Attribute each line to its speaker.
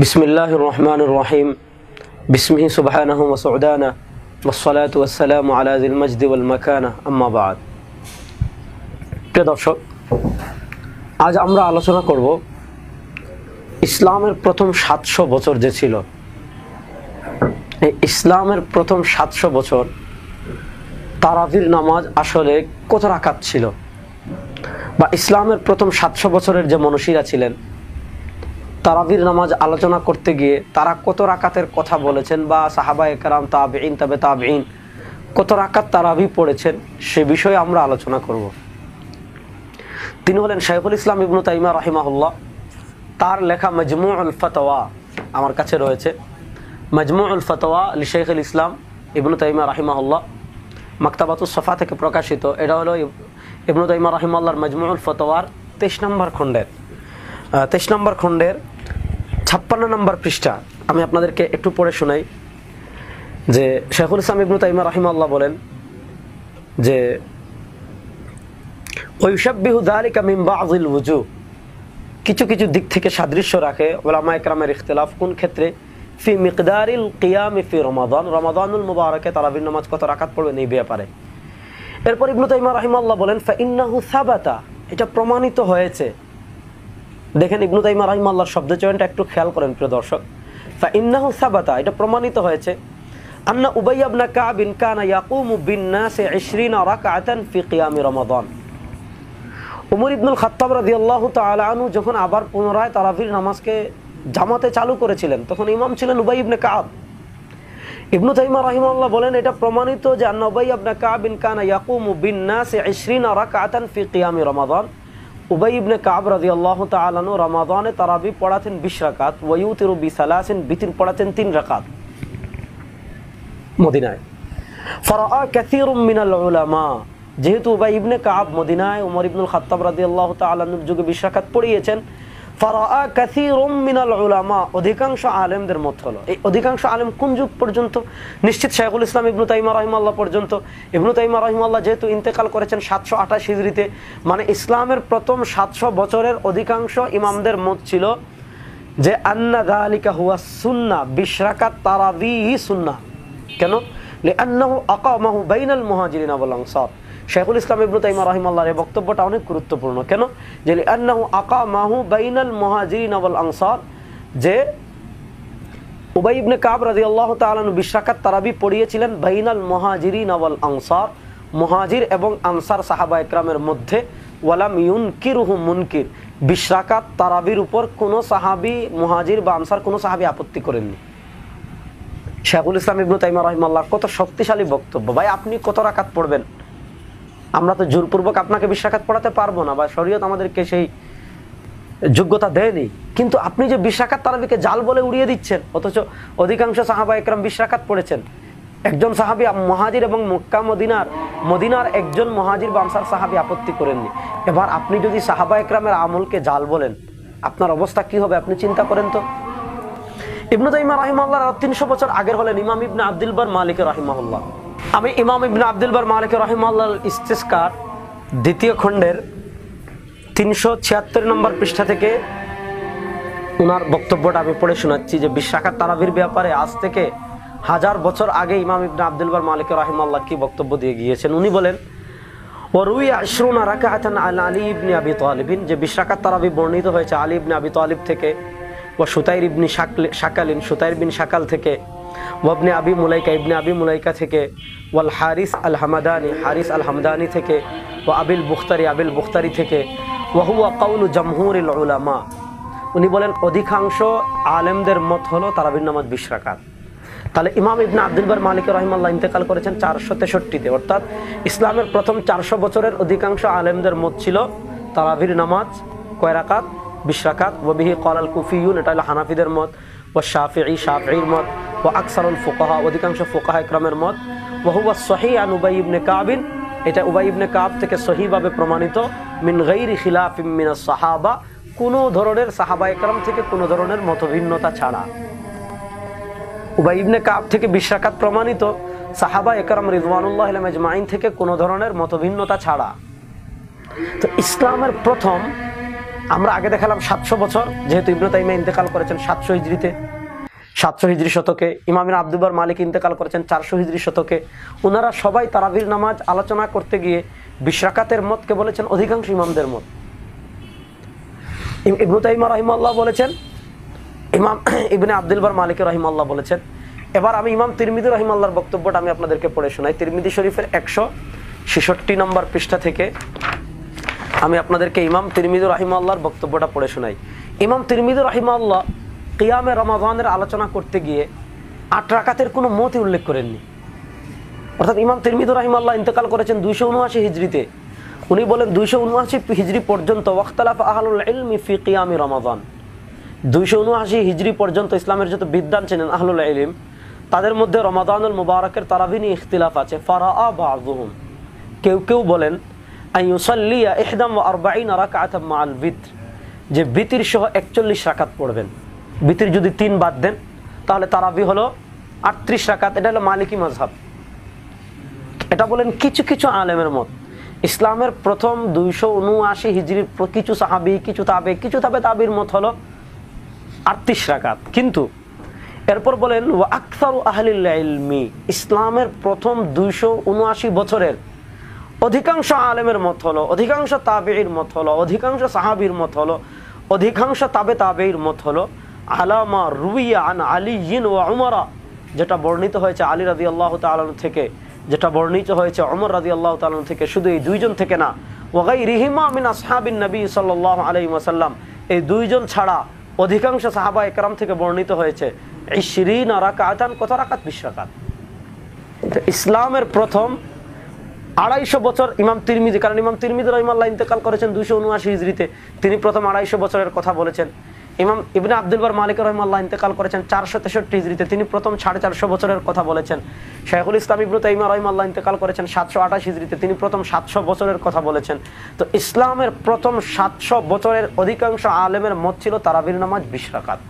Speaker 1: বিসমিল্লাহির রহমানির রহিম বিসমিহি সুবহানাহু ওয়া সুবহানা ওয়াসসালাতু ওয়াসসালামু আলা যিল মাজদি ওয়াল মাকানা আম্মা বা'দ। প্রিয় দর্শক, আজ আমরা আলোচনা করব ইসলামের প্রথম ৭০০ বছর যে ছিল, এই ইসলামের প্রথম ৭০০ বছর তারাবির নামাজ আসলে কত রাকাত ছিল, বা ইসলামের প্রথম ৭০০ বছরের যে মনীষীরা ছিলেন তারাবির নামাজ আলোচনা করতে গিয়ে তারা কত রাকাতের কথা বলেছেন, বা সাহাবায়ে কেরাম, তাবেঈন, তাবে তাবেঈন কত রাকাত তারাবি পড়েছেন, সে বিষয়ে আমরা আলোচনা করব। তিনি হলেন শাইখুল ইসলাম ইবনু তাইমিয়া রাহিমাহুল্লাহ। তার লেখা মাজমুউল ফাতাওয়া আমার কাছে রয়েছে। মাজমুউল ফাতাওয়া লি শাইখুল ইসলাম ইবনু তাইমিয়া রাহিমাহুল্লাহ, মাকতাবাতুস সফা থেকে প্রকাশিত। এটা হলো ইবনু তাইমিয়া রাহিমাহুল্লাহর মাজমুউল ফাতাওয়ার ২৩ নম্বর খণ্ডের ৫৬ নম্বর পৃষ্ঠা। আমি আপনাদেরকে একটু পড়ে শোনাই যে শাইখুল ইসলাম ইবনু তাইমিয়া রাহিমাহুল্লাহ বলেন যে ওয়ায়ুশাব্বিহু যালিকা মিন বা'যিল ওয়ুজুহ, কিছু কিছু দিক থেকে সাদৃশ্য রাখে উলামায়ে কেরামের ইখতিলাফ। কোন ক্ষেত্রে? ফি মিকদারিল কিয়াম ফি রমাদান, রমাদানুল মুবারাকে তারাবির নামাজ কত রাকাত পড়বেন এই ব্যাপারে। এরপর ইবনু তাইমিয়া রাহিমাহুল্লাহ বলেন ফাইন্নাহু সাবাতা, এটা প্রমাণিত হয়েছে। দেখেন ইবনু তাইমিয়া রাহিমাহুল্লাহর শব্দ চয়নটা একটু খেয়াল করেন প্রিয় দর্শক। ফাইন্নাহু সাবাতা, এটা প্রমাণিত হয়েছে আন্না উবাই ইবনে কাব কানা ইয়াকুমু বিন-নাসি 20 রাকআতান ফি কিয়াম রমাদান। ওমর ইবনুল খাত্তাব রাদিয়াল্লাহু তাআলা আনহু যখন আবার পুনরায় তারাবির নামাজকে জামাতে চালু করেছিলেন, তখন ইমাম ছিলেন উবাই ইবনে কাব। ইবনু তাইমিয়া রাহিমাহুল্লাহ বলেন এটা প্রমাণিত যে আন্না উবাই ইবনে কাব কানা ইয়াকুমু বিন-নাসি 20 রাকআতান ফি কিয়াম রমাদান। উবাই ইবনে কাব রাদিয়াল্লাহু তাআলা আনহু রমাদানে তারাবি পড়াতেন ২০ রাকাত, ওয়া ইউতিরু বিসালাসিন, বিতির পড়াতেন ৩ রাকাত মদিনায়। ফারাআ কাসীরুম মিনাল উলামা, যেহেতু উবাই ইবনে কাব মদিনায় ওমর ইবনুল খাত্তাব রাদিয়াল্লাহু তাআলা আনহুর যুগে ২০ রাকাত পড়িয়েছেন। ফারাআ কাসীরুম মিনাল উলামা, অধিকাংশ আলেমদের মত হলো। এই অধিকাংশ আলেম কোন যুগ পর্যন্ত? নিশ্চিত শাইখুল ইসলাম ইবনু তাইমিয়া রাহিমাহুল্লাহ পর্যন্ত। ইবনু তাইমিয়া রাহিমাহুল্লাহ যেহেতু ইন্তেকাল করেছেন ৭২৮ হিজরিতে, মানে ইসলামের প্রথম ৭০০ বছরের অধিকাংশ ইমামদের মত ছিল যে আন্না যালিকা হুয়া সুন্নাহ, ২০ রাকাত তারাবিহি সুন্নাহ। কেন? লিআন্নাহু আকামাহু বাইনাল মুহাজিরিন ওয়াল আনসার। শাইখুল ইসলাম ইবনু তাইমিয়া রাহিমাহুল্লাহর এই বক্তব্যটা অনেক গুরুত্বপূর্ণ। কেন? যে লিআন্নাহু আকামাহু বাইনাল মুহাজিরিন ওয়াল আনসার, যে উবাই ইবনে কাব রাদিয়াল্লাহু তাআলা আনহু ২০ রাকাত তারাবি পড়িয়েছিলেন বাইনাল মুহাজিরিন ওয়াল আনসার, মুহাজির এবং আনসার সাহাবায়ে কেরামের মধ্যে। ওয়ালাম ইউনকিরুহু মুনকির, ২০ রাকাত তারাবির উপর কোনো সাহাবী, মুহাজির বা আনসার কোনো সাহাবী আপত্তি করেননি। শাইখুল ইসলাম ইবনু তাইমিয়া রাহিমাহুল্লাহ কত শক্তিশালী বক্তব্য। ভাই আপনি কত রাকাত পড়বেন? আমরা তো জোরপূর্বক আপনাকে ২০ রাকাত পড়াতে পারবো না, বা শরীয়ত আমাদেরকে সেই যোগ্যতা দেয়নি। কিন্তু আপনি যে ২০ রাকাত তারাবিকে জাল বলে উড়িয়ে দিচ্ছেন, অথচ অধিকাংশ সাহাবা একরাম ২০ রাকাত পড়েছেন। একজন সাহাবী মুহাজির এবং মক্কা মদিনার একজন মুহাজির বা আনসার সাহাবী আপত্তি করেননি। এবার আপনি যদি সাহাবা একরামের আমলকে জাল বলেন, আপনার অবস্থা কি হবে আপনি চিন্তা করেন তো। ইবনু তাইমিয়া রাহিমাহুল্লাহ ৩০০ বছর আগের হলেন ইমাম ইবনে আব্দুল বার মালিক রাহিমাহুল্লাহ। আমি ইমাম ইবনে আব্দুল বার মালিক রাহিমাহুল্লাহর ইস্তিসকার ২য় খণ্ডের ৩৭৬ নম্বর পৃষ্ঠা থেকে ওনার বক্তব্যটা আমি পড়ে শোনাচ্ছি যে ২০ রাকাত তারাবির ব্যাপারে আজ থেকে ১০০০ বছর আগে ইমাম ইবনে আব্দুল বার মালিক রাহিমাহুল্লাহ কি বক্তব্য দিয়ে গিয়েছেন। উনি বলেন ওয়ারুইয়া ২০ রাকাতান আলা আলী ইবনে আবি তালিব, যে ২০ রাকাত তারাবি বর্ণিত হয়েছে আলী ইবনে আবি তালিব থেকে, ওয়া সুতাইর ইবনে শাকালিন, সুতাইর বিন শাকাল থেকে, ওয়াবনে আবি মুলাইকা, ইবনে আবি মুলাইকা থেকে, ওয়াল হারিস আল হামাদানি, হারিস আল হামদানি থেকে, ওয়া আবিল বুখতারি, আবিল বুখতারি থেকে, ওয়া হুয়া কাউলু জামহুরিল উলামা। উনি বলেন অধিকাংশ আলেমদের মত হলো তারাবির নামাজ ২০ রাকাত। তাহলে ইমাম ইবনে আব্দুল বার মালিক রাহিমাহুল্লাহ ইন্তেকাল করেছেন ৪৬৩-তে, অর্থাৎ ইসলামের প্রথম ৪০০ বছরের অধিকাংশ আলেমদের মত ছিল তারাবির নামাজ কয় রাকাত? ২০ রাকাত। ওয়া বিহি ক্বালাল কুফিয়ুন, এটা হলো হানাফিদের মত, ওয়া শাফিঈ, শাফিঈর মত, ওয়া আকসারুল ফুকাহা, অধিকাংশ ফুকাহা ইকরামের মত। ওয়া হুয়া সহিহ আন উবাই ইবনে কাব, এটা উবাই ইবনে কাব থেকে সহিভাবে প্রমাণিত। মিন গায়রি খিলাফিন মিনাস সাহাবা, কোনো ধরনের সাহাবা ইকরাম থেকে কোনো ধরনের মতভিন্নতা ছাড়া। উবাই ইবনে কাব থেকে ২০ রাকাত প্রমাণিত, সাহাবা ইকরাম রিদওয়ানুল্লাহি আলাইহিম আজমাইন থেকে কোনো ধরনের মতভিন্নতা ছাড়া। তো ইসলামের প্রথম আমরা আগে দেখালাম 700 বছর, যেহেতু ইবনে তাইমিয়া ইন্তেকাল করেছেন 700 হিজরিতে, 700 হিজরি শতকে। ইমাম ইবনে আব্দুল বার মালিক ইন্তেকাল করেছেন 400 হিজরি শতকে। ওনারা সবাই তারাবির নামাজ আলোচনা করতে গিয়ে 20 রাকাতের মতকে বলেছেন অধিকাংশ ইমামদের মত। ইবনে তাইমিয়া রাহিমাহুল্লাহ বলেছেন, ইমাম ইবনে আব্দুল বার মালিক রাহিমাহুল্লাহ বলেছেন। এবার আমি ইমাম তিরমিজি রাহিমাহুল্লাহর বক্তব্যটা আমি আপনাদেরকে পড়ে শোনাই। তিরমিজি শরীফের 166 নম্বর পৃষ্ঠা থেকে আমি আপনাদেরকে ইমাম তিরমিজি রাহিমাহুল্লাহর বক্তব্যটা পড়ে শোনাই। ইমাম তিরমিজি রাহিমাহুল্লাহ কিয়ামে রমাদানের আলোচনা করতে গিয়ে 8 রাকাতের কোনো মতই উল্লেখ করেননি। অর্থাৎ ইমাম তিরমিজি রাহিমাহুল্লাহ ইন্তেকাল করেছেন 279 হিজরিতে। উনি বলেন 279 হিজরি পর্যন্ত ওয়াখতালাফা আহলুল ইলমি ফি কিয়ামি রমাদান, 279 হিজরি পর্যন্ত ইসলামের যত বিদ্বান ছিলেন আহলুল ইলম, তাদের মধ্যে রমাদানুল মুবারকের তারাবি নিয়ে ইখতিলাফ আছে। ফারাআ বা'যুহুম, কেউ কেউ বলেন আইয়ুসাল্লিয়া 41 রাকাতাম মাআল বিত্র, যে বিতির সহ 41 রাকাত পড়বেন। বিতির যদি 3 বাদ দেন তাহলে তারাবি হলো 38 রাকাত। এটা হলো মালিকি মাযহাব। এটা বলেন কিছু কিছু আলেমের মত। ইসলামের প্রথম 279 হিজরির কিছু সাহাবী, কিছু তাবে তাবির মত হলো 38 রাকাত। কিন্তু এরপর বলেন ওয়া আকসারু আহলিল ইলমি, ইসলামের প্রথম 279 বছরের অধিকাংশ আলেমের মত হলো, অধিকাংশ তাবেঈর মত হলো, অধিকাংশ সাহাবীর মত হলো, অধিকাংশ তাবেঈর মত হলো আলামা রুইয়া আন আলিয়িন ওয়া উমরা, যেটা বর্ণিত হয়েছে আলী রাদিয়াল্লাহু তাআলা থেকে, যেটা বর্ণিত হয়েছে ওমর রাদিয়াল্লাহু তাআলা থেকে, শুধু এই দুইজন থেকে না, ওয়া গায়রিহিমা মিন আসহাবিন নবী সাল্লাল্লাহু আলাইহি ওয়াসাল্লাম, এই দুইজন ছাড়া অধিকাংশ সাহাবা একরাম থেকে বর্ণিত হয়েছে 20 রাকাতান, কত রাকাত? 20 রাকাত। ইসলামের প্রথম 250 বছর ইমাম তিরমিজি, কারণ ইমাম তিরমিজি রাহিমাহুল্লাহ ইন্তেকাল করেছেন 279 হিজরিতে, তিনি প্রথম 250 বছরের কথা বলেছেন। ইমাম ইবনে আব্দুল বার মালিক রাহিমাহুল্লাহ ইন্তেকাল করেছেন 463 হিজরিতে, তিনি প্রথম 450 বছরের কথা বলেছেন। শাইখুল ইসলাম ইবনে তাইমিয়া রাহিমাহুল্লাহ ইন্তেকাল করেছেন 728 হিজরিতে, তিনি প্রথম 700 বছরের কথা বলেছেন। তো ইসলামের প্রথম 700 বছরের অধিকাংশ আলেমের মত ছিল তারাবির নামাজ 20 রাকাত।